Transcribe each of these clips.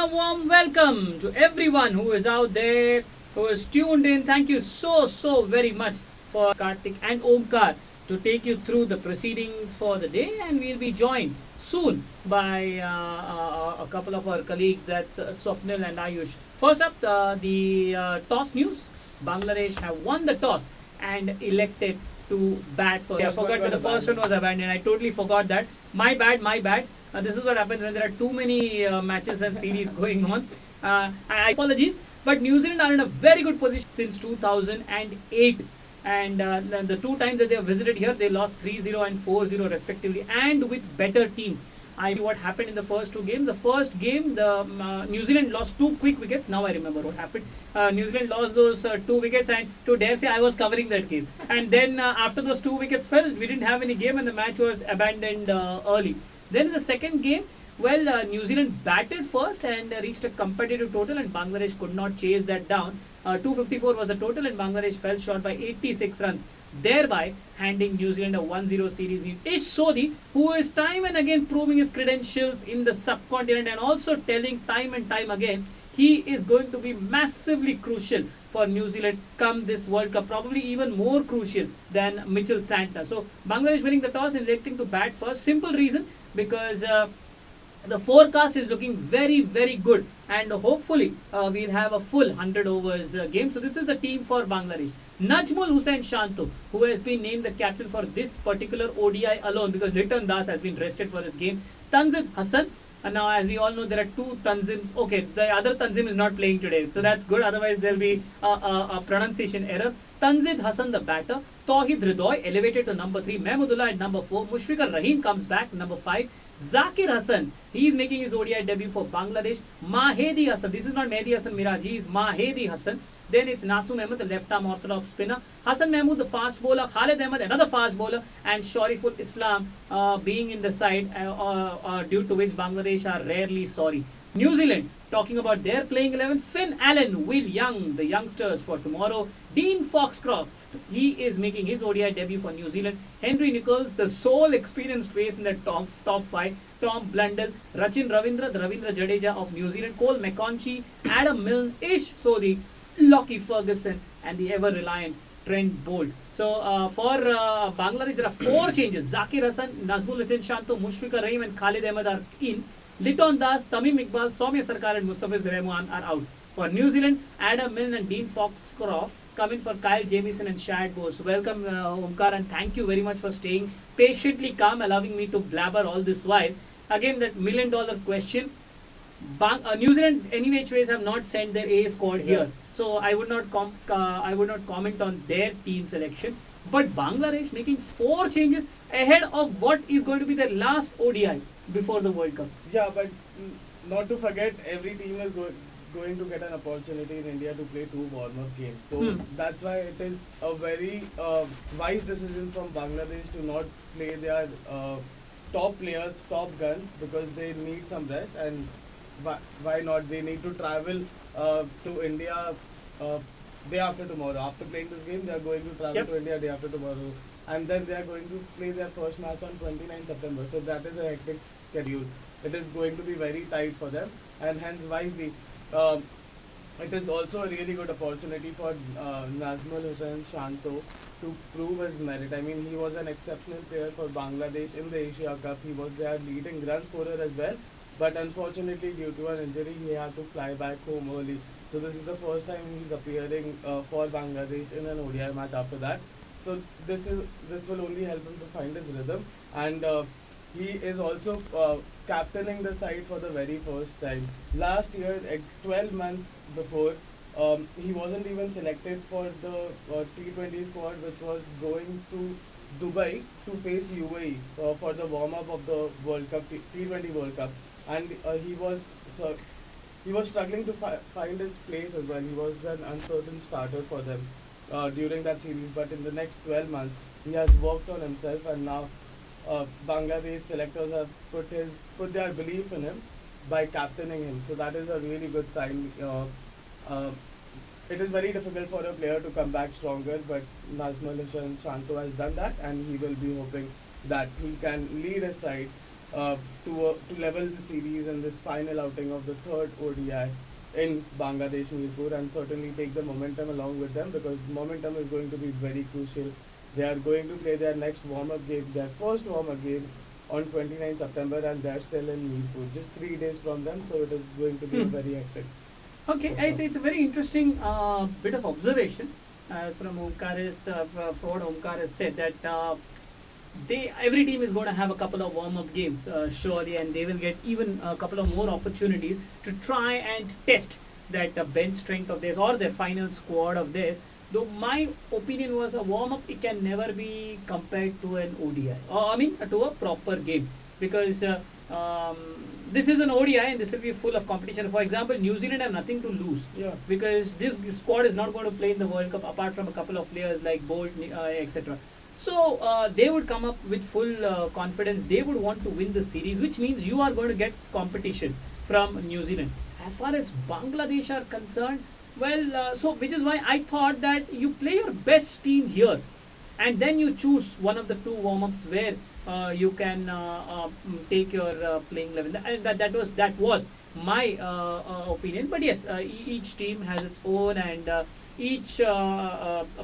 warm welcome to everyone who is out there, who is tuned in. Thank you so very much for Karthik and Omkar to take you through the proceedings for the day, and we'll be joined soon by a couple of our colleagues. That's Swapnil and Ayush. First up, the toss news. Bangladesh have won the toss and elected to bat first. I forgot that the first one was abandoned. I totally forgot that. My bad. This is what happens when there are too many matches and series going on. I apologies, but New Zealand are in a very good position since 2008. And the two times that they have visited here, they lost 3-0 and 4-0 respectively, and with better teams. I know what happened in the first two games. The first game, the New Zealand lost two quick wickets. Now I remember what happened. New Zealand lost those two wickets, and to dare say, I was covering that game. And then after those two wickets fell, we didn't have any game, and the match was abandoned early. Then in the second game, well, New Zealand batted first and reached a competitive total, and Bangladesh could not chase that down. 254 was the total, and Bangladesh fell short by 86 runs, thereby handing New Zealand a 1-0 series lead. Ish Sodhi, who is time and again proving his credentials in the subcontinent and also telling time and time again he is going to be massively crucial for New Zealand come this World Cup, probably even more crucial than Mitchell Santner. So Bangladesh winning the toss and electing to bat first. Simple reason, because the forecast is looking very good, and hopefully we'll have a full 100 overs game. So this is the team for Bangladesh. Najmul Hussain Shanto, who has been named the captain for this particular ODI alone, because Liton Das has been rested for this game. Tanzim Hassan, and now as we all know there are two Tanzims. Okay, the other Tanzim is not playing today, so that's good, otherwise there will be a pronunciation error. Tanzid Hassan the batter. Tawhid Ridoy elevated to number 3. Mahmudullah at number 4. Mushfiqur Rahim comes back number 5. Zakir Hassan, he is making his ODI debut for Bangladesh. Mahedi Hassan, this is not Mehdi Hassan Miraj, he is Mahedi Hassan. Then it's Nasum Ahmed, the left-arm orthodox spinner. Hassan Mahmood, the fast bowler. Khalid Ahmed, another fast bowler. And Shariful Islam being in the side, due to which Bangladesh are rarely sorry. New Zealand, talking about their playing 11. Finn Allen, Will Young, the youngsters for tomorrow. Dean Foxcroft, he is making his ODI debut for New Zealand. Henry Nichols, the sole experienced face in the top 5. Tom Blundell, Rachin Ravindra, the Ravindra Jadeja of New Zealand. Cole McConchie, Adam Milne, Ish Sodhi, Lockie Ferguson, and the ever-reliant Trent Bolt. So for Bangladesh, there are 4 changes. Zakir Hassan, Nazmul Hussain Shanto, Mushfiqur Rahim and Khalid Ahmed are in. Liton Das, Tamim Iqbal, Soumya Sarkar and Mustafiz Rahman are out. For New Zealand, Adam Milne and Dean Foxcroft come in for Kyle Jamieson and Shad Bose. Welcome Omkar, and thank you very much for staying patiently calm, allowing me to blabber all this while. Again, that million-dollar question. New Zealand, any which ways, have not sent their A squad here, so I would not comment on their team selection. But Bangladesh making 4 changes ahead of what is going to be their last ODI before the World Cup. Yeah, but not to forget, every team is going to get an opportunity in India to play 2 warm-up games. So that's why it is a very wise decision from Bangladesh to not play their top players, top guns, because they need some rest. And why not? They need to travel to India day after tomorrow. After playing this game, they are going to travel to India day after tomorrow. And then they are going to play their first match on 29 September. So that is a hectic schedule. It is going to be very tight for them. And hence, wisely, it is also a really good opportunity for Nazmul Hussain Shanto to prove his merit. I mean, he was an exceptional player for Bangladesh in the Asia Cup. He was their leading run scorer as well. But unfortunately, due to an injury, he had to fly back home early. So this is the first time he's appearing for Bangladesh in an ODI match after that. So this will only help him to find his rhythm. And he is also captaining the side for the very first time. Last year, 12 months before, he wasn't even selected for the T20 squad, which was going to Dubai to face UAE for the warm-up of the World Cup, T20 World Cup. And he was struggling to find his place as well. He was an uncertain starter for them during that series. But in the next 12 months, he has worked on himself, and now Bangladesh selectors have put their belief in him by captaining him. So that is a really good sign. It is very difficult for a player to come back stronger, but Nazmul Hussain Shanto has done that, and he will be hoping that he can lead his side to level the series in this final outing of the third ODI in Bangladesh Mirpur, and certainly take the momentum along with them, because momentum is going to be very crucial. They are going to play their next warm-up game, their first warm-up game on 29 September, and they're still in Mirpur, just 3 days from them, so it is going to be very hectic. Okay, it's a very interesting bit of observation. From Omkar has said that every team is going to have a couple of warm-up games, surely, and they will get even a couple of more opportunities to try and test that bench strength of theirs or their final squad of theirs. Though my opinion was a warm-up, it can never be compared to an ODI, or I mean to a proper game, because this is an ODI and this will be full of competition. For example, New Zealand have nothing to lose, because this squad is not going to play in the World Cup apart from a couple of players like Bolt, etc. So they would come up with full confidence. They would want to win the series, which means you are going to get competition from New Zealand. As far as Bangladesh are concerned, well, so which is why I thought that you play your best team here, and then you choose one of the two warm-ups where you can take your playing level. And that was my opinion. But yes, each team has its own, and each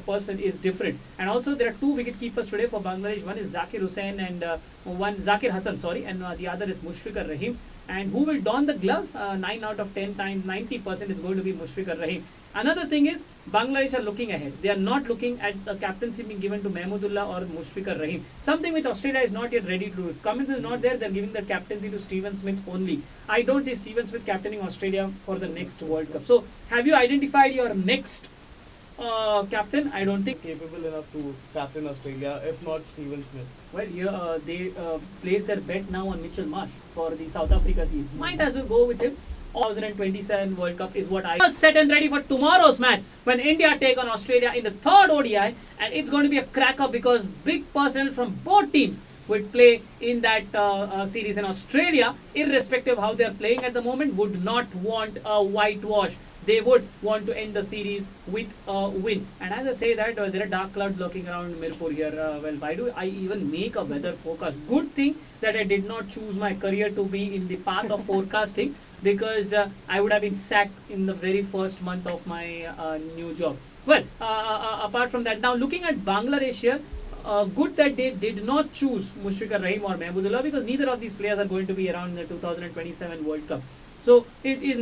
person is different. And also there are two wicket keepers today for Bangladesh. One is Zakir Hussain and one Zakir Hassan, sorry, and the other is Mushfiqur Rahim. And who will don the gloves? 9 out of 10 times, 90% is going to be Mushfiqur Rahim. Another thing is, Bangladesh are looking ahead. They are not looking at the captaincy being given to Mahmudullah or Mushfiqur Rahim. Something which Australia is not yet ready to do. If Cummins is not there, they are giving the captaincy to Steven Smith only. I don't see Steven Smith captaining Australia for the next World Cup. So, have you identified your next captain? I don't think capable enough to captain Australia, if not Steven Smith. Well, yeah, they placed their bet now on Mitchell Marsh for the South Africa series. Might as well go with him. 2027 World Cup is what I set and ready for tomorrow's match when India take on Australia in the third ODI, and it's going to be a cracker because big personnel from both teams would play in that series. And Australia, irrespective of how they are playing at the moment, would not want a whitewash. They would want to end the series with a win. And as I say that, there are dark clouds lurking around Mirpur here. Well, why do I even make a weather forecast? Good thing that I did not choose my career to be in the path of forecasting, because I would have been sacked in the very first month of my new job. Well, apart from that, now looking at Bangladesh here, good that they did not choose Mushfiqur Rahim or Mahmudullah, because neither of these players are going to be around the 2027 World Cup. So it is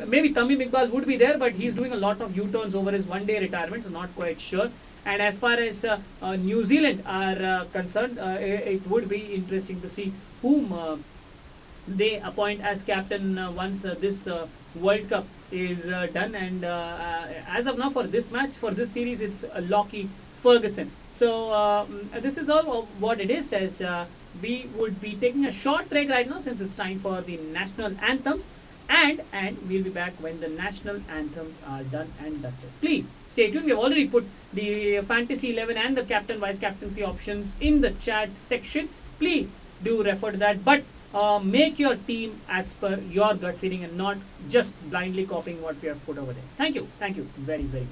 maybe Tamim Iqbal would be there, but he's doing a lot of U-turns over his one-day retirement, so not quite sure. And as far as New Zealand are concerned, it would be interesting to see whom they appoint as captain once this World Cup is done. And as of now, for this match, for this series, it's Lockie Ferguson. So this is all what it is. As we would be taking a short break right now, since it's time for the national anthems, and we'll be back when the national anthems are done and dusted. Please stay tuned. We have already put the fantasy 11 and the captain vice captaincy options in the chat section. Please do refer to that, but make your team as per your gut feeling and not just blindly copying what we have put over there. Thank you very much.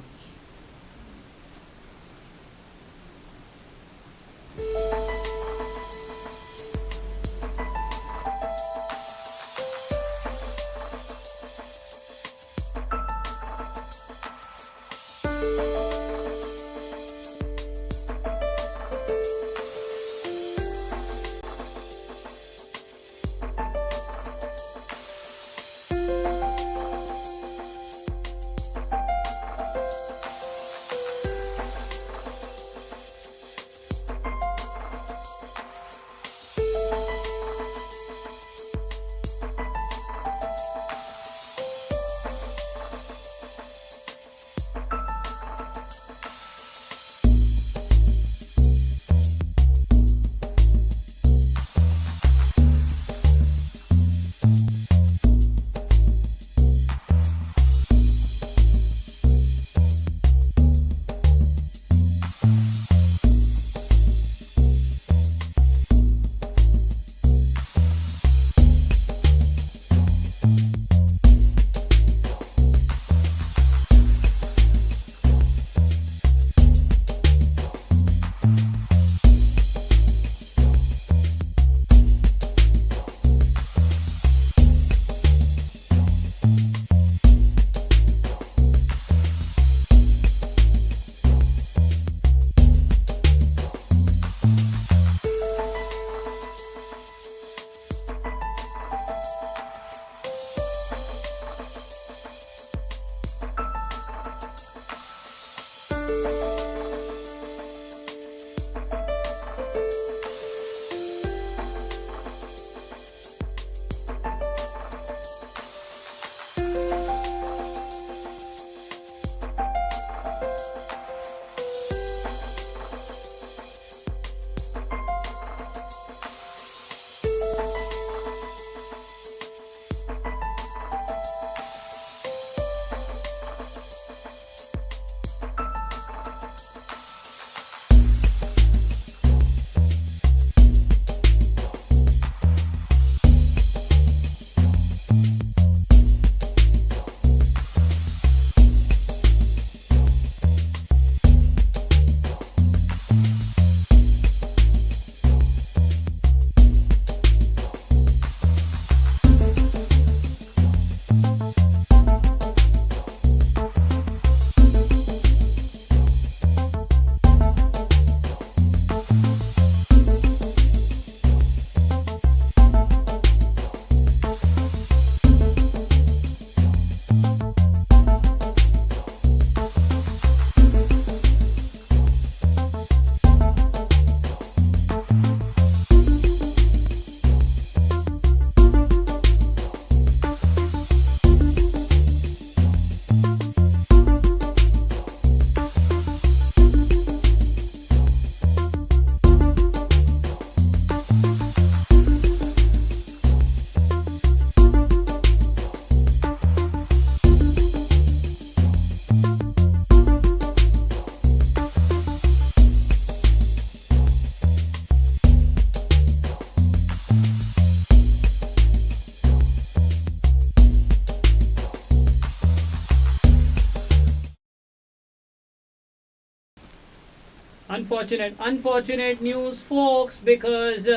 Unfortunate news, folks, because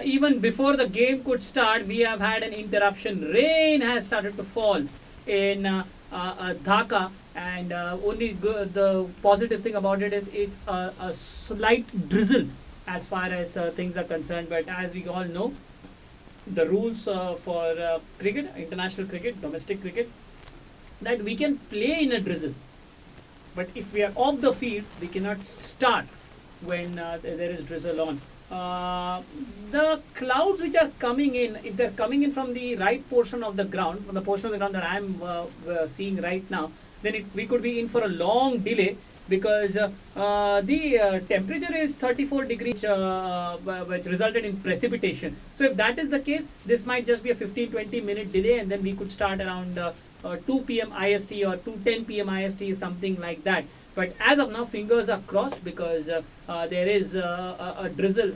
even before the game could start, we have had an interruption. Rain has started to fall in Dhaka, and the positive thing about it is it's a slight drizzle as far as things are concerned. But as we all know, the rules for cricket, international cricket, domestic cricket, that we can play in a drizzle. But if we are off the field, we cannot start when there is drizzle on. The clouds which are coming in, if they're coming in from the right portion of the ground, from the portion of the ground that I'm seeing right now, then we could be in for a long delay, because the temperature is 34 degrees, which resulted in precipitation. So if that is the case, this might just be a 15-20 minute delay, and then we could start around 2 p.m. IST or 2:10 p.m. IST, something like that. But as of now, fingers are crossed, because there is a drizzle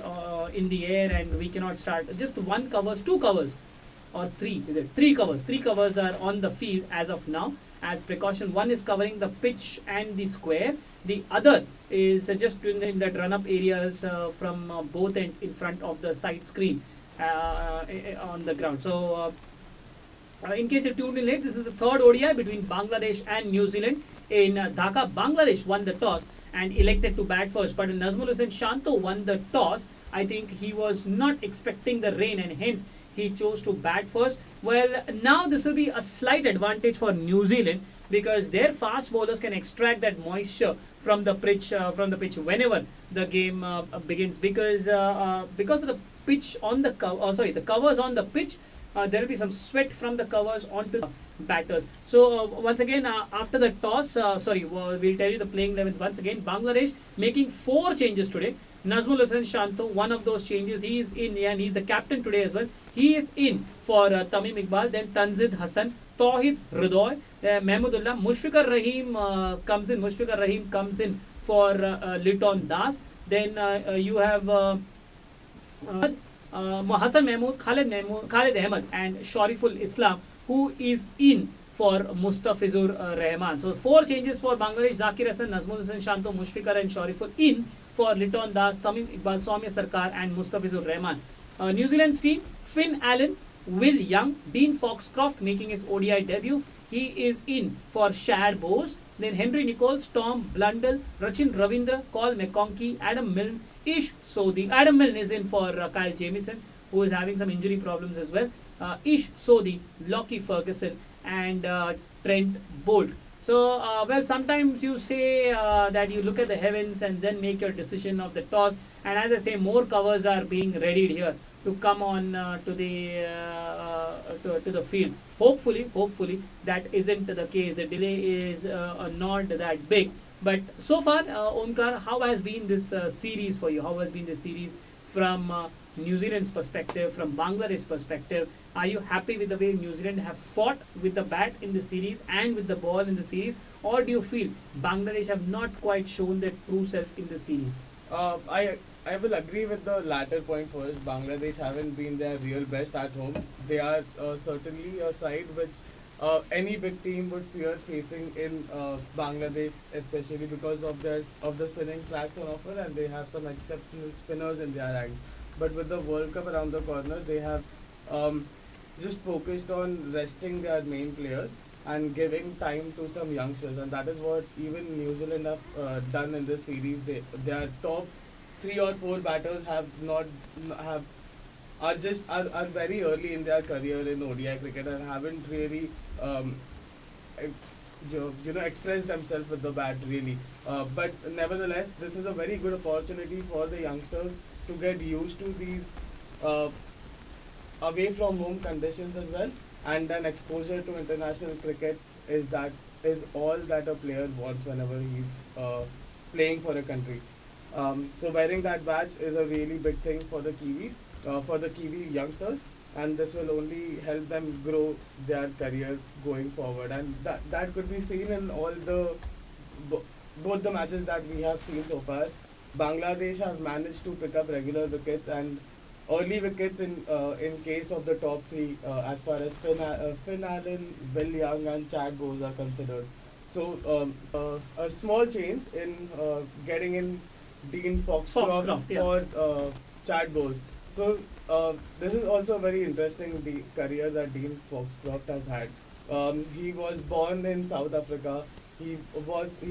in the air, and we cannot start. Just two covers, or three, is it? Three covers. Three covers are on the field as of now, as precaution. One is covering the pitch and the square. The other is just in that run-up areas from both ends in front of the side screen on the ground. So, in case you tuned in late, this is the third ODI between Bangladesh and New Zealand in Dhaka. Bangladesh won the toss and elected to bat first, but Nazmul Hussain Shanto won the toss. I think he was not expecting the rain, and hence he chose to bat first. Well, now this will be a slight advantage for New Zealand, because their fast bowlers can extract that moisture from the pitch whenever the game begins, because of the pitch on the the covers on the pitch. There will be some sweat from the covers onto the batters. So once again, after the toss, we'll tell you the playing 11th once again. Bangladesh making 4 changes today. Nazmul Hussain Shanto, one of those changes, he is in, and he's the captain today as well. He is in for Tamim Iqbal, then Tanzid Hassan, Tawhid Hridoy, Mahmudullah, Mushfiqur Rahim comes in. Mushfiqur Rahim comes in for Liton Das. Then you have Hassan Mahmood, Khalid Ahmed, and Shariful Islam, who is in for Mustafizur Rahman. So 4 changes for Bangladesh: Zakir Hassan, Nazmul Hussain Shanto, Mushfiqur and Shariful in for Liton Das, Tamim Iqbal, Soumya Sarkar and Mustafizur Rahman. New Zealand's team: Finn Allen, Will Young, Dean Foxcroft making his ODI debut. He is in for Shad Bose. Then Henry Nichols, Tom Blundell, Rachin Ravindra, Cole McConkey, Adam Milne, Ish Sodhi. Adam Milne is in for Kyle Jamieson, who is having some injury problems as well. Ish Sodhi, Lockie Ferguson and Trent Bolt. So, well, sometimes you say that you look at the heavens and then make your decision of the toss. And as I say, more covers are being readied here to come on to the field. Hopefully, that isn't the case. The delay is not that big. But so far, Omkar, how has been this series for you? How has been this series from New Zealand's perspective, from Bangladesh's perspective? Are you happy with the way New Zealand have fought with the bat in the series and with the ball in the series, or do you feel Bangladesh have not quite shown their true self in the series? I will agree with the latter point first. Bangladesh haven't been their real best at home. They are certainly a side which any big team would fear facing in Bangladesh, especially because of the spinning tracks on offer, and they have some exceptional spinners in their ranks. But with the World Cup around the corner, they have um, just focused on resting their main players and giving time to some youngsters, and that is what even New Zealand have done in this series. Their top 3 or 4 batters have not have are very early in their career in ODI cricket and haven't really eh, expressed themselves with the bat really. But nevertheless, this is a very good opportunity for the youngsters to get used to these uh, away from home conditions as well, and then exposure to international cricket is all that a player wants whenever he's playing for a country. So wearing that badge is a really big thing for the Kiwis, for the Kiwi youngsters, and this will only help them grow their career going forward. And that could be seen in all the bo- both the matches that we have seen so far. Bangladesh have managed to pick up regular wickets and early wickets in case of the top three as far as Finn Allen, Will Young, and Chad Bowes are considered. So a small change in getting in Dean Foxcroft Yeah. for Chad Bowes. So this is also a very interesting career that Dean Foxcroft has had. He was born in South Africa. He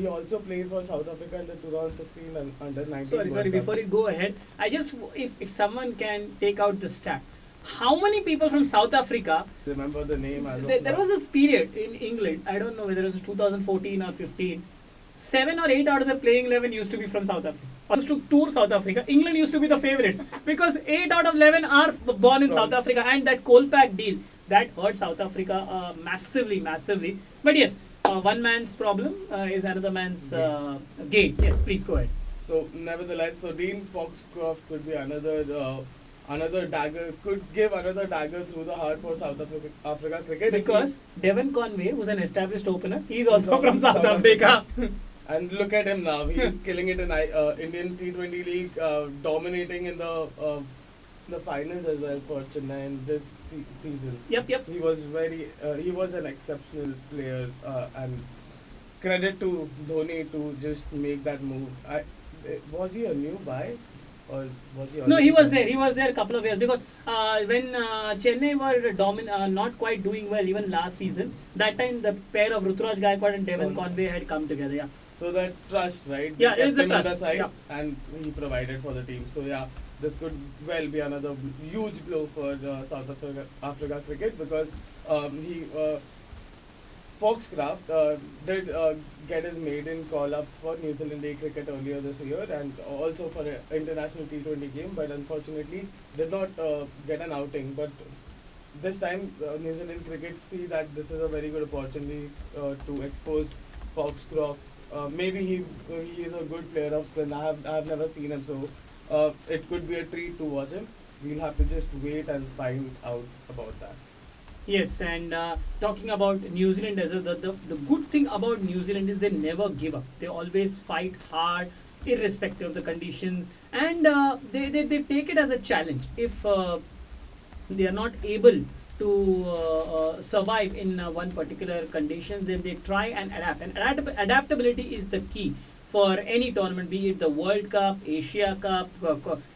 also played for South Africa in the 2016 under 19 Sorry, World Cup. before you go ahead, I just, if someone can take out the stat, how many people from South Africa, Remember the name as of there now. was this period in England, I don't know whether it was 2014 or 15, 7 or 8 out of the playing 11 used to be from South Africa. Or used to tour South Africa. England used to be the favourites because 8 out of 11 are born in From- South Africa, and that Kolpak deal that hurt South Africa massively. But yes, one man's problem is another man's gain. Yes, please go ahead. So nevertheless, so Dean Foxcroft could be another dagger, could give another dagger through the heart for Africa cricket. If Because Devon Conway, who's an established opener, he's also also from South Africa. and look at him now; he's killing it in Indian T20 League, dominating in the finals as well for Chennai in this season. Yep. He was an exceptional player, and credit to Dhoni to just make that move. Was he a new buy, or was he? No, already he was there? there. He was there a couple of years because when Chennai were not quite doing well even last season, that time the pair of Ruturaj Gaikwad and Devon Conway had come together. Yeah. So that trust, right? Yeah, They it's the kept him on trust, the side, yeah. and he provided for the team. So yeah, this could well be another huge blow for South Africa cricket because he Foxcroft did get his maiden call up for New Zealand A cricket earlier this year and also for an international T20 game, but unfortunately did not get an outing. But this time, New Zealand cricket see that this is a very good opportunity to expose Foxcroft. Maybe he is a good player of spin. I have never seen him, so it could be a treat to watch him. We'll have to just wait and find out about that. Yes, and talking about New Zealand as well, the good thing about New Zealand is they never give up. They always fight hard, irrespective of the conditions, and they take it as a challenge. If they are not able to survive in one particular condition, then they try and adapt. And adaptability is the key for any tournament, be it the World Cup, Asia Cup,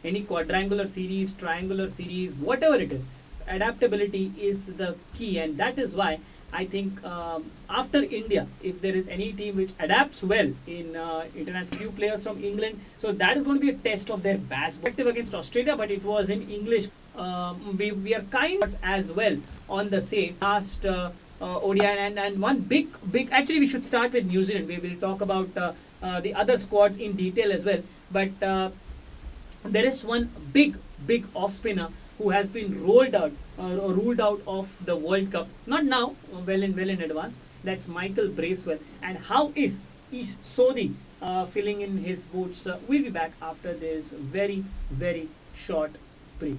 any quadrangular series, triangular series, whatever it is. Adaptability is the key, and that is why I think after India, if there is any team which adapts well in international, few players from England, so that is going to be a test of their perspective against Australia, but it was in English. We are kind of as well on the same. Last ODI, and one big. Actually, we should start with New Zealand. We will talk about the other squads in detail as well. But there is one big off spinner who has been rolled out or ruled out of the World Cup. Not now, well in advance. That's Michael Bracewell. And how is Ish Sodhi filling in his boots? We'll be back after this very short break.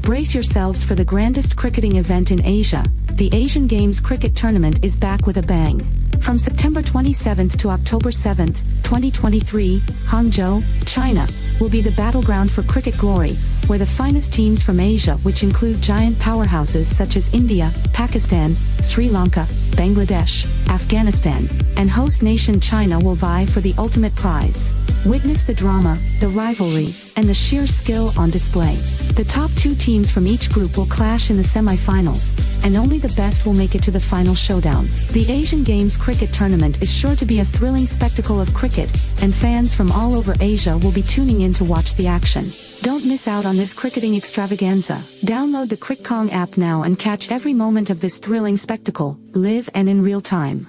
Brace yourselves for the grandest cricketing event in Asia. The Asian Games Cricket Tournament is back with a bang. From September 27th to October 7th, 2023, Hangzhou, China, will be the battleground for cricket glory, where the finest teams from Asia, which include giant powerhouses such as India, Pakistan, Sri Lanka, Bangladesh, Afghanistan, and host nation China will vie for the ultimate prize. Witness the drama, the rivalry, and the sheer skill on display. The top 2 teams from each group will clash in the semi-finals, and only the best will make it to the final showdown. The Asian Games Cricket Tournament is sure to be a thrilling spectacle of cricket, and fans from all over Asia will be tuning in to watch the action. Don't miss out on this cricketing extravaganza. Download the Cric app now and catch every moment of this thrilling spectacle, live and in real time.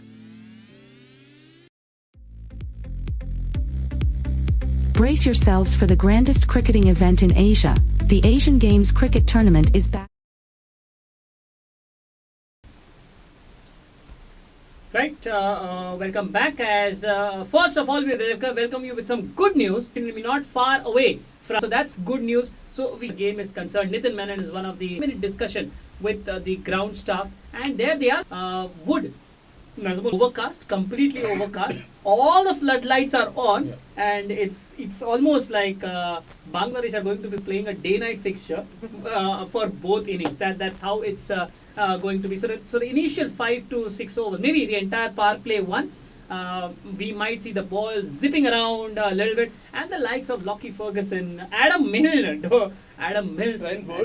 Brace yourselves for the grandest cricketing event in Asia. The Asian Games Cricket Tournament is back. Right, welcome back. As first of all, we welcome you with some good news. It will be not far away from, so that's good news. So the game is concerned. Nitin Menon is one of the minute discussion with the ground staff, and there they are. Wood. Overcast, completely overcast. All the floodlights are on, and it's almost like Bangladesh are going to be playing a day-night fixture for both innings. That's how it's going to be. So the initial 5 to 6 overs, maybe the entire power play one. We might see the ball zipping around a little bit, and the likes of Lockie Ferguson, Adam Milne,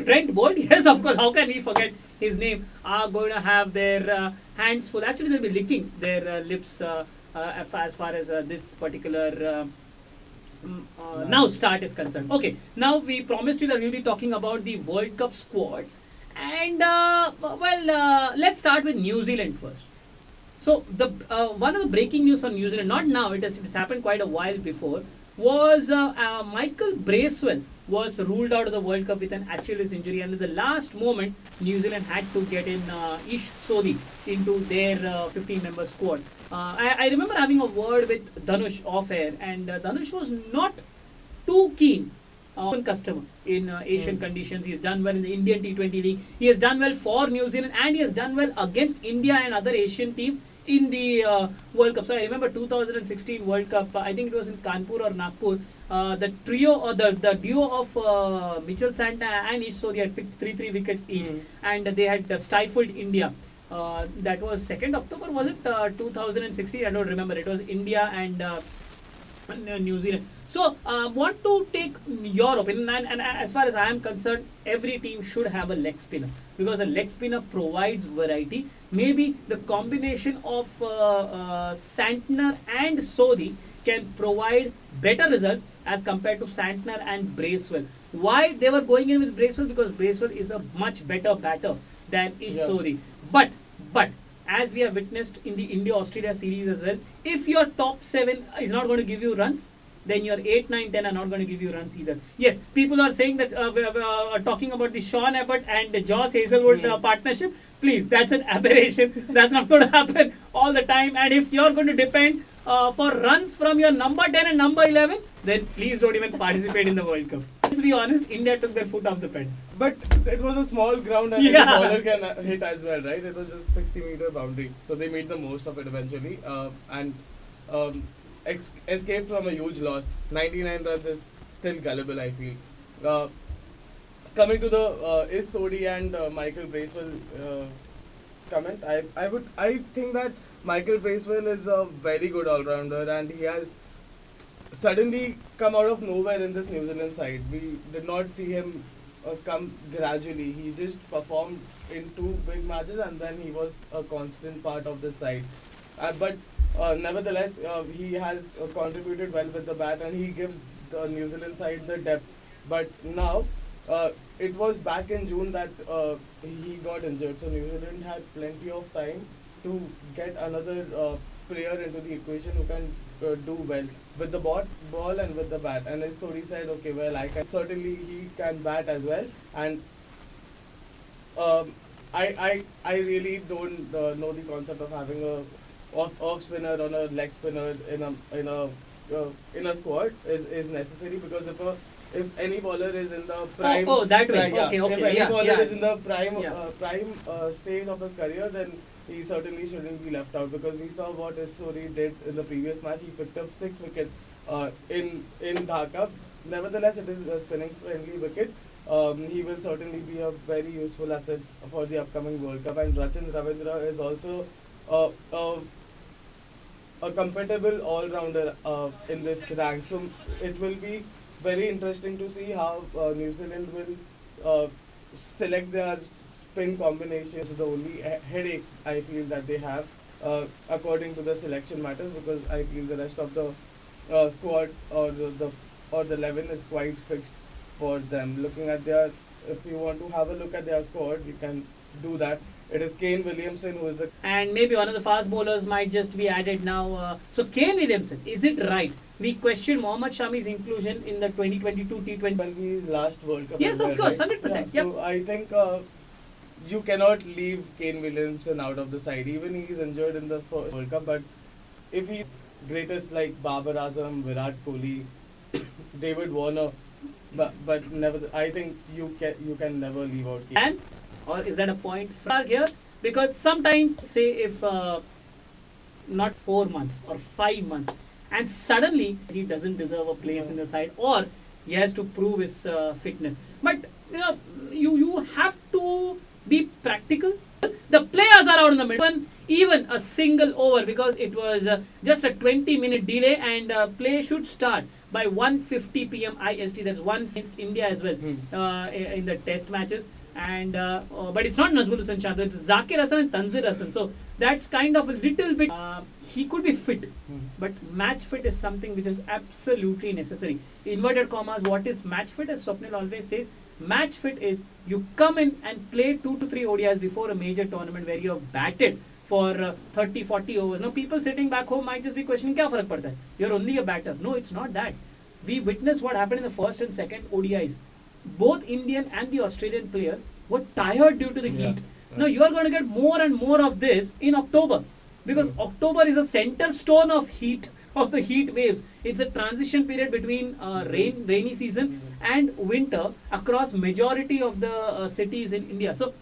Trent Bolt, yes, of course, how can we forget his name, are going to have their hands full. Actually, they'll be licking their lips as far as this particular now start is concerned. Okay, now we promised you that we'll be talking about the World Cup squads, and let's start with New Zealand first. So the one of the breaking news on New Zealand, not now, it has happened quite a while before, was Michael Bracewell was ruled out of the World Cup with an Achilles injury, and at the last moment, New Zealand had to get in Ish Sodhi into their 15-member squad. I remember having a word with Dhanush off air, and Dhanush was not too keen customer in Asian conditions. He's done well in the Indian T20 League. He has done well for New Zealand, and he has done well against India and other Asian teams in the World Cup. So I remember 2016 World Cup, I think it was in Kanpur or Nagpur, the trio or the duo of Mitchell Santa and Ish Sodhi had picked 3 wickets each, and they had stifled India. That was 2nd October, was it 2016? I don't remember. It was India and New Zealand. So want to take your opinion, and as far as I am concerned, every team should have a leg spinner, because a leg spinner provides variety. Maybe the combination of Santner and Sodhi can provide better results as compared to Santner and Bracewell. Why they were going in with Bracewell? Because Bracewell is a much better batter than is Sodhi. But as we have witnessed in the India-Australia series as well, if your top 7 is not going to give you runs, then your 8, 9, 10 are not going to give you runs either. Yes, people are saying that talking about the Sean Abbott and Josh Hazelwood partnership. Please, that's an aberration. That's not going to happen all the time. And if you're going to depend for runs from your number 10 and number 11, then please don't even participate in the World Cup. Let's be honest, India took their foot off the pedal. But it was a small ground and the bowler can hit as well, right? It was just 60-meter boundary. So they made the most of it eventually and escaped from a huge loss. 99 runs is still gullible, I feel. Coming to the Ish Sodhi and Michael Bracewell comment, I think that Michael Bracewell is a very good all-rounder, and he has suddenly come out of nowhere in this New Zealand side. We did not see him come gradually. He just performed in 2 big matches, and then he was a constant part of the side. But nevertheless, he has contributed well with the bat, and he gives the New Zealand side the depth. But now, it was back in June that he got injured, so New Zealand had plenty of time to get another player into the equation who can do well with the ball and with the bat. And as Sori said, okay, well, I can certainly he can bat as well, and I really don't know the concept of having a off spinner on a leg spinner in a squad is necessary, because if any bowler is in the prime that way. yeah, Okay, if any yeah, bowler yeah. is in the prime Yeah. stage of his career, then he certainly shouldn't be left out, because we saw what Sori did in the previous match. He picked up 6 wickets in Dhaka. Nevertheless, it is a spinning friendly wicket. He will certainly be a very useful asset for the upcoming World Cup. And Rachin Ravindra is also a compatible all-rounder in this rank. So it will be very interesting to see how New Zealand will select their spin combination. This is the only headache I feel that they have according to the selection matters, because I feel the rest of the squad or the 11 is quite fixed for them. Looking at if you want to have a look at their squad, you can do that. It is Kane Williamson who is the And maybe one of the fast bowlers might just be added now. So Kane Williamson, is it right? We question Mohammad Shami's inclusion in the 2022 T20. his last World Cup. Yes, as of well, course, right? 100%. Yeah, Yep. so I think you cannot leave Kane Williamson out of the side. Even he is injured in the first World Cup, but if he greatest like Babar Azam, Virat Kohli, David Warner, but never. I think you can never leave out Kane. And or is that a point here? Because sometimes, say if not 4 months or 5 months, and suddenly he doesn't deserve a place in the side, or he has to prove his fitness. But you have to be practical. The players are out in the middle. Even a single over, because it was just a 20-minute delay, and play should start by 1:50 p.m. IST. That's one against India as well in the test matches. And but it's not Nazmul Hussain Shah, it's Zakir Hasan and Tanzir Hasan. So that's kind of a little bit. He could be fit, but match fit is something which is absolutely necessary. Inverted commas, what is match fit? As Swapnil always says, match fit is you come in and play 2 to 3 ODIs before a major tournament where you have batted for 30, 40 overs. Now people sitting back home might just be questioning, kya farak padta hai? You're only a batter. No, it's not that. We witnessed what happened in the first and second ODIs. Both Indian and the Australian players were tired due to the heat. Now you are going to get more and more of this in October, because October is a center stone of the heat waves. It's a transition period between rainy season and winter across majority of the cities in India. So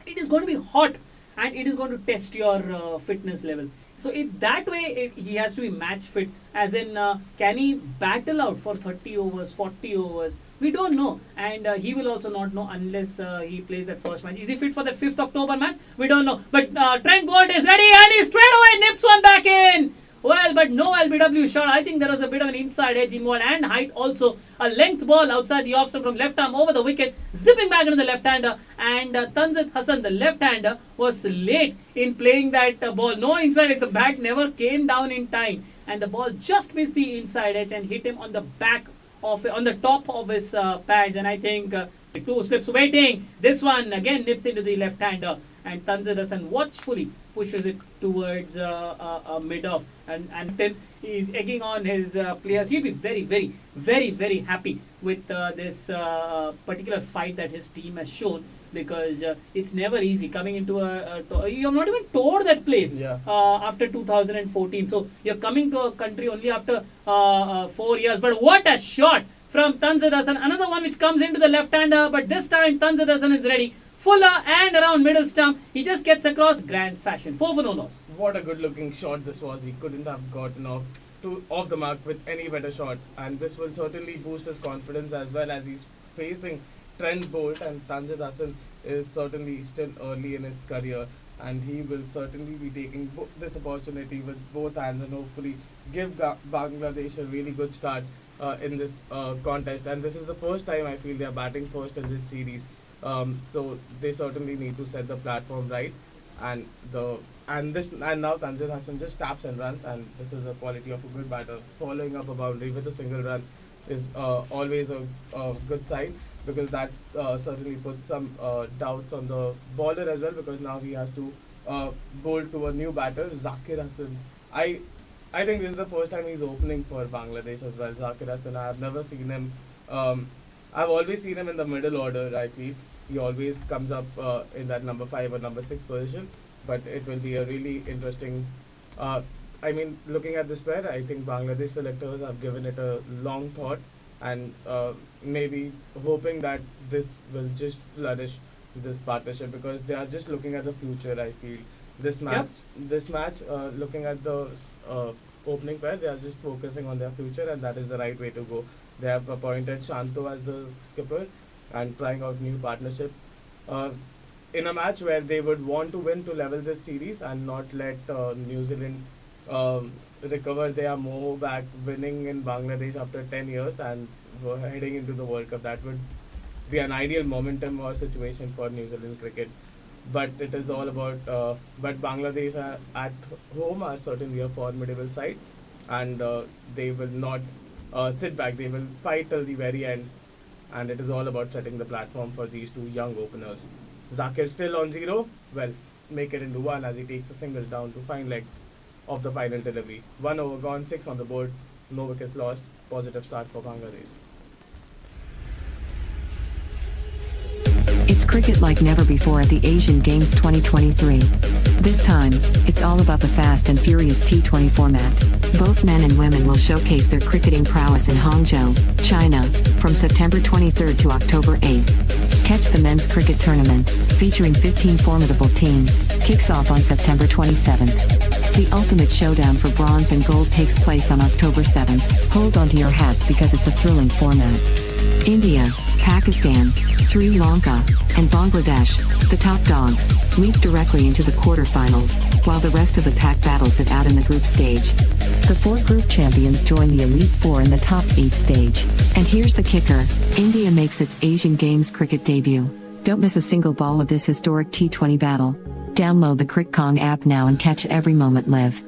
it is going to be hot, and it is going to test your fitness levels. So that way he has to be match fit, as in can he battle out for 30 overs, 40 overs? We don't know, and he will also not know unless he plays that first match. Is he fit for that 5th October match? We don't know. But Trent Bolt is ready, and he straight away nips one back in. Well, but no LBW shot. I think there was a bit of an inside edge involved, and height also. A length ball outside the off stump from left arm over the wicket, zipping back into the left-hander. And Tanzir Hasan, the left-hander, was late in playing that ball. No inside edge. The bat never came down in time, and the ball just missed the inside edge and hit him on the on the top of his pads. And I think 2 slips waiting. This one again nips into the left-hander, and Tanzir Hasan watchfully pushes it towards mid-off, and then he's egging on his players. He'll be very, very, very, very happy with this particular fight that his team has shown, because it's never easy coming into you have not even toured that place after 2014. So you're coming to a country only after 4 years. But what a shot from Tanzir Hasan! Another one which comes into the left-hander, but this time Tanzir Hasan is ready. Fuller and around middle stump. He just gets across grand fashion. 4 for no loss. What a good looking shot this was. He couldn't have gotten off the mark with any better shot, and this will certainly boost his confidence as well, as he's facing Trent Bolt, and Tanzir Hasan is certainly still early in his career, and he will certainly be taking this opportunity with both hands, and hopefully give Bangladesh a really good start in this contest. And this is the first time I feel they are batting first in this series. So they certainly need to set the platform right. and now Tanzil Hassan just taps and runs, and this is the quality of a good batter. Following up a boundary with a single run is always a good sign, because that certainly puts some doubts on the bowler as well, because now he has to bowl to a new batter, Zakir Hassan. I think this is the first time he's opening for Bangladesh as well. Zakir Hassan, I have never seen him. I've always seen him in the middle order. I feel he always comes up in that number 5 or number 6 position. But it will be a really interesting. Looking at this pair, I think Bangladesh selectors have given it a long thought, and maybe hoping that this will just flourish, this partnership, because they are just looking at the future. I feel this match, looking at the opening pair, they are just focusing on their future, and that is the right way to go. They have appointed Shanto as the skipper and trying out new partnership. In a match where they would want to win to level this series and not let New Zealand recover their more back, winning in Bangladesh after 10 years and heading into the World Cup. That would be an ideal momentum or situation for New Zealand cricket. But it is all about. But Bangladesh at home are certainly a formidable side, and they will not sit back. They will fight till the very end, and it is all about setting the platform for these two young openers. Zakir still on 0. Well, make it into 1 as he takes a single down to fine leg of the final delivery. 1 over gone, 6 on the board, no wickets lost. Positive start for Bangladesh. It's cricket like never before at the Asian Games 2023. This time, it's all about the fast and furious T20 format. Both men and women will showcase their cricketing prowess in Hangzhou, China, from September 23rd to October 8th. Catch the men's cricket tournament, featuring 15 formidable teams, kicks off on September 27th. The ultimate showdown for bronze and gold takes place on October 7th. Hold on to your hats because it's a thrilling format. India, Pakistan, Sri Lanka, and Bangladesh, the top dogs, leap directly into the quarterfinals, while the rest of the pack battles it out in the group stage. The 4 group champions join the Elite 4 in the top 8 stage. And here's the kicker, India makes its Asian Games cricket debut. Don't miss a single ball of this historic T20 battle. Download the Cric app now and catch every moment live.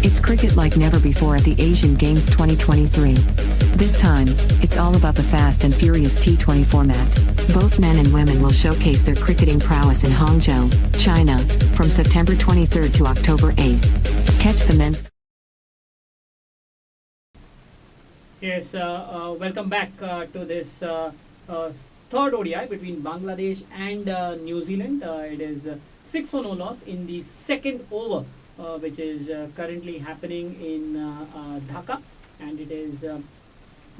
It's cricket like never before at the Asian Games 2023. This time, it's all about the fast and furious T20 format. Both men and women will showcase their cricketing prowess in Hangzhou, China, from September 23rd to October 8th. Catch the men's. Yes, welcome back to this third ODI between Bangladesh and New Zealand. It is 6 for no loss in the second over, which is currently happening in Dhaka, and it is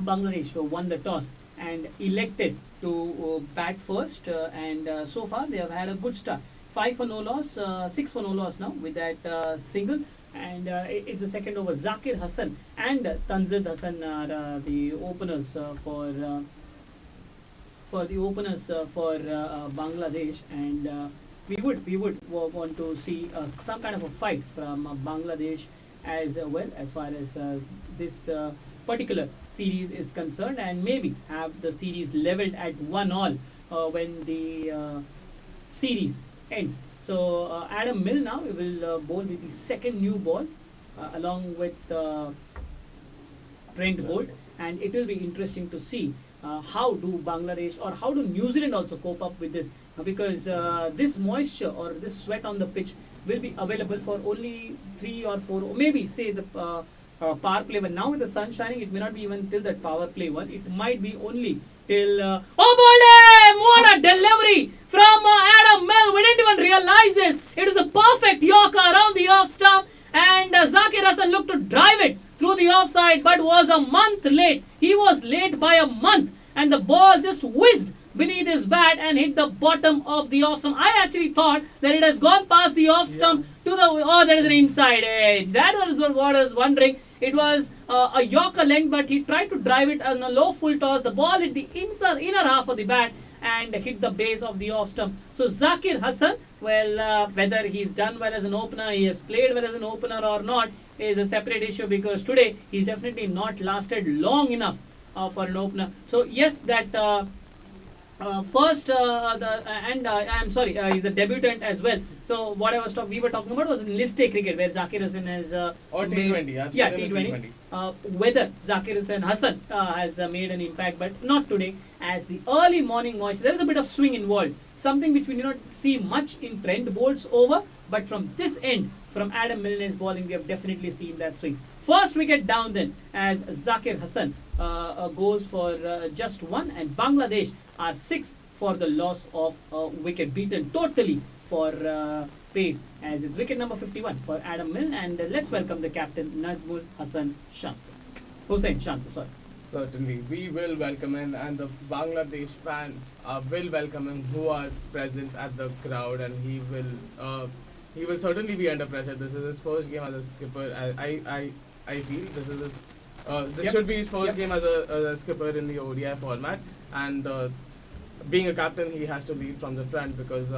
Bangladesh who won the toss and elected to bat first, and so far they have had a good start. 5 for no loss, 6 for no loss now with that single, and it's the second over. Zakir Hassan and Tanzil Hassan are the openers for Bangladesh, and we would want to see some kind of a fight from Bangladesh as well, as far as this particular series is concerned, and maybe have the series leveled at 1-all when the series ends. So Adam Mill now will bowl with the second new ball along with Trent Bolt, and it will be interesting to see how do Bangladesh or how do New Zealand also cope up with this, because this moisture or this sweat on the pitch will be available for only 3 or 4, or maybe say the power play one. Now with the sun shining, it may not be even till that power play one. It might be only till oh boy, what a delivery from Adam Mill. We didn't even realize this. It is a perfect Yorker around the off stump, and Zakir Hassan looked to drive it through the offside, but was a month late. He was late by a month, and the ball just whizzed beneath his bat and hit the bottom of the off stump. I actually thought that it has gone past the off stump to the, oh, there is an inside edge. That was what I was wondering. It was a Yorker length, but he tried to drive it on a low full toss. The ball hit the inner half of the bat and hit the base of the off stump. So Zakir Hassan, well, whether he's done well as an opener, he has played well as an opener or not, is a separate issue, because today he's definitely not lasted long enough for an opener. So yes, that I'm sorry, he's a debutant as well. So what we were talking about was in list A cricket, where Zakir Hassan has Or T20, yeah, T20. Whether Zakir Hassan has made an impact, but not today, as the early morning moisture. There is a bit of swing involved, something which we do not see much in Trent Bolt's over, but from this end, from Adam Milne's bowling, we have definitely seen that swing. First wicket down then, as Zakir Hassan goes for just one, and Bangladesh are 6 for the loss of wicket, beaten totally for pace, as it's wicket number 51 for Adam Milne. And let's welcome the captain, Nazmul Hussain Shantu, sorry. Certainly, we will welcome him, and the Bangladesh fans will welcome him, who are present at the crowd, and he will certainly be under pressure. This is his first game as a skipper. I feel this is his, this should be his first game as a skipper in the ODI format, and being a captain, he has to lead from the front, because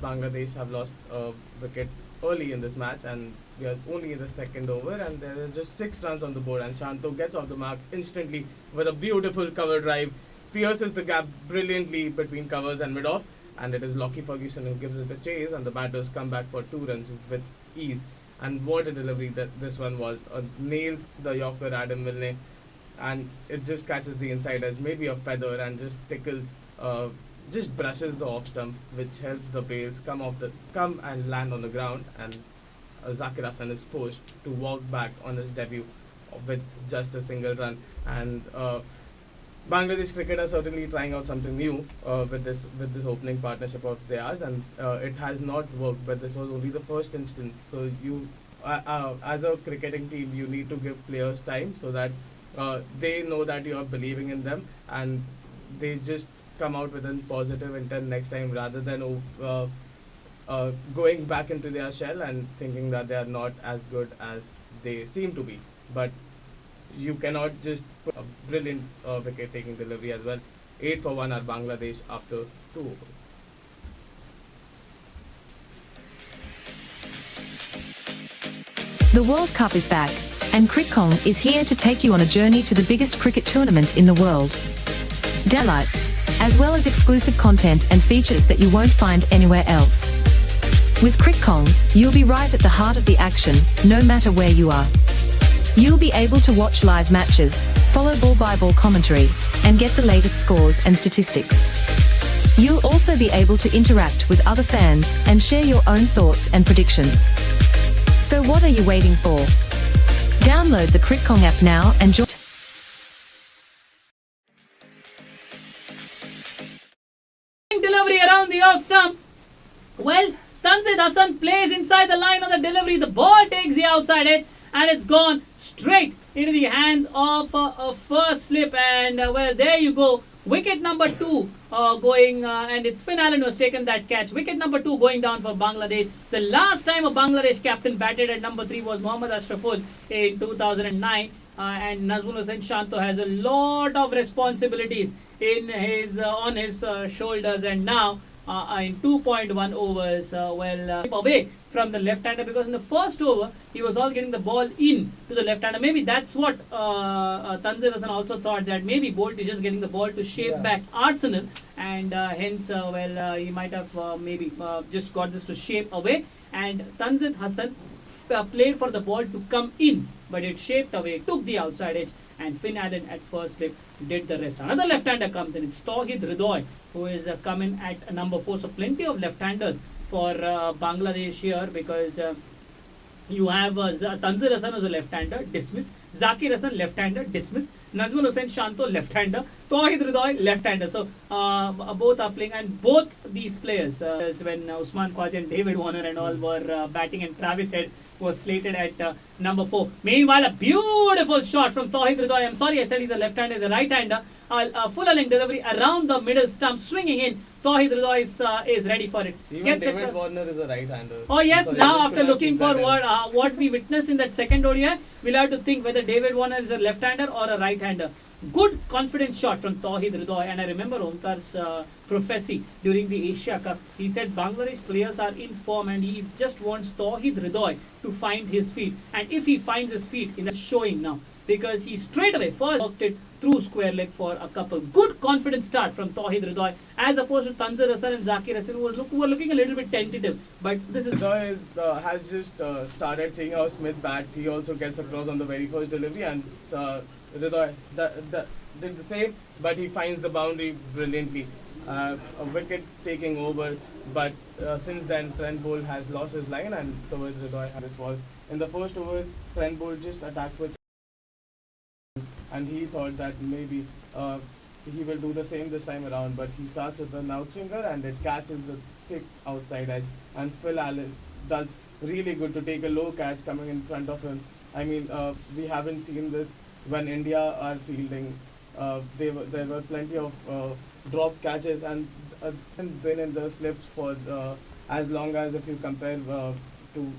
Bangladesh have lost a wicket early in this match, and we are only in the second over, and there are just 6 runs on the board, and Shanto gets off the mark instantly with a beautiful cover drive, pierces the gap brilliantly between covers and mid-off, and it is Lockie Ferguson who gives it a chase, and the batters come back for 2 runs with ease. And what a delivery that this one was. Nails the Yorker Adam Milne, and it just catches the inside edge, maybe a feather, and just tickles, just brushes the off stump, which helps the bails come and land on the ground, and Zakir Hassan is forced to walk back on his debut with just a single run. And Bangladesh cricket are certainly trying out something new with this opening partnership of theirs, and it has not worked. But this was only the first instance. So you, as a cricketing team, you need to give players time so that they know that you are believing in them, and they just come out with a positive intent next time, rather than going back into their shell and thinking that they are not as good as they seem to be. But you cannot just put a brilliant wicket-taking delivery as well. 8 for 1 are Bangladesh after 2 overs. The World Cup is back, and Cric is here to take you on a journey to the biggest cricket tournament in the world. Delights, as well as exclusive content and features that you won't find anywhere else. With Cric, you'll be right at the heart of the action, no matter where you are. You'll be able to watch live matches, follow ball-by-ball commentary, and get the latest scores and statistics. You'll also be able to interact with other fans and share your own thoughts and predictions. So what are you waiting for? Download the Cric app now and join. Delivery around the off stump. Well, Tanzid Hassan plays inside the line of the delivery. The ball takes the outside edge, and it's gone straight into the hands of a first slip. And well, there you go. Wicket number 2 going, and it's Finn Allen who has taken that catch. Wicket number 2 going down for Bangladesh. The last time a Bangladesh captain batted at number 3 was Mohammad Ashraful in 2009. And Nazmul Hussain Shanto has a lot of responsibilities in his on his shoulders, and now in 2.1 overs, away from the left-hander, because in the first over he was all getting the ball in to the left-hander. Maybe that's what Tanzir Hassan also thought, that maybe Bolt is just getting the ball to shape back Arsenal, and hence he might have maybe just got this to shape away, and Tanzir Hassan played for the ball to come in, but it shaped away, took the outside edge, and Finn Allen at first slip did the rest. Another left-hander comes in. It's Tawhid Hridoy who is coming at number 4. So plenty of left-handers for Bangladesh here, because you have Tanzir Hassan who's a left-hander, dismissed. Zakir Hassan, left-hander, dismissed. Nazmul Hussain Shanto, left-hander. Tawhid Hridoy, left-hander. So both are playing, and both these players, when Usman Khwaja and David Warner and all were batting, and Travis Head was slated at number 4. Meanwhile, a beautiful shot from Tawhid Hridoy. I'm sorry I said he's a left-hander, he's a right-hander. A full-length delivery around the middle stump, swinging in. Tawhid Hridoy is ready for it. Even David Warner is a right-hander. Oh yes, now after looking for what we witnessed in that second ODI, we'll have to think whether David Warner is a left-hander or a right-hander. Good confident shot from Tawhid Hridoy, and I remember Omkar's prophecy during the Asia Cup. He said Bangladesh players are in form, and he just wants Tawhid Hridoy to find his feet. And if he finds his feet in the showing now, because he straight away first worked it through square leg for a couple. Good confident start from Tauhid Ridoy as opposed to Tanzir Hasan and Zakir Hasan who were looking a little bit tentative. But this is Ridoy has just started seeing how Smith bats. He also gets across on the very first delivery, and Ridoy did the same, but he finds the boundary brilliantly. A wicket taking over, but since then Trent Bolt has lost his line, and towards Ridoy this was in the first over. Trent Bolt just attacked with, and he thought that maybe he will do the same this time around, but he starts with an outswinger and it catches the thick outside edge, and Phil Allen does really good to take a low catch coming in front of him. I mean, we haven't seen this when India are fielding. There were plenty of drop catches and been in the slips for as long as if you compare to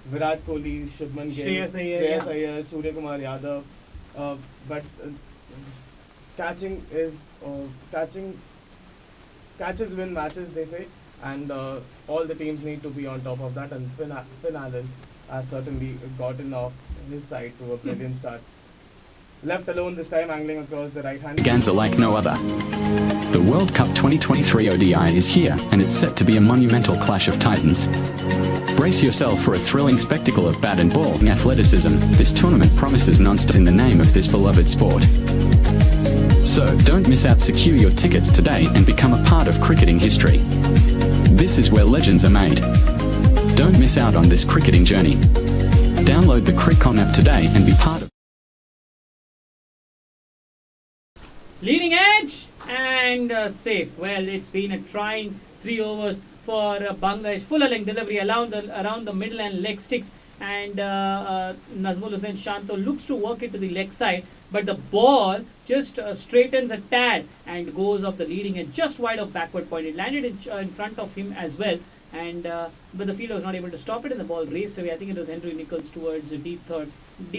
Virat Kohli, Shubman Gill, Shreyas Iyer, Surya Kumar Yadav, but catches win matches, they say, and all the teams need to be on top of that, and Finn Allen has certainly gotten off his side to a brilliant start. Left alone this time, angling across the right hand. Ganza like no other. The World Cup 2023 ODI is here, and it's set to be a monumental clash of titans. Brace yourself for a thrilling spectacle of bat and ball athleticism. This tournament promises non-stop in the name of this beloved sport. So, don't miss out. Secure your tickets today and become a part of cricketing history. This is where legends are made. Don't miss out on this cricketing journey. Download the Cric app today and be part of leading edge and safe. Well, it's been a trying 3 overs for Bangladesh. Full length delivery around the middle and leg sticks, and Nazmul Hussain Shanto looks to work it to the leg side, but the ball just straightens a tad and goes off the leading edge just wide of backward point. It landed in front of him as well, and but the fielder was not able to stop it, and the ball raced away. I think it was Henry Nichols towards the deep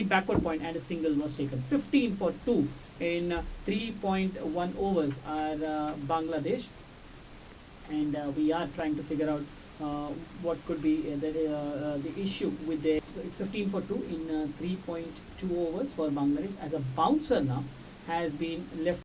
backward point, and a single was taken. 15 for 2 in 3.1 overs are Bangladesh, and we are trying to figure out what could be the issue with the. So it's 15 for 2 in 3.2 overs for Bangladesh, as a bouncer now has been left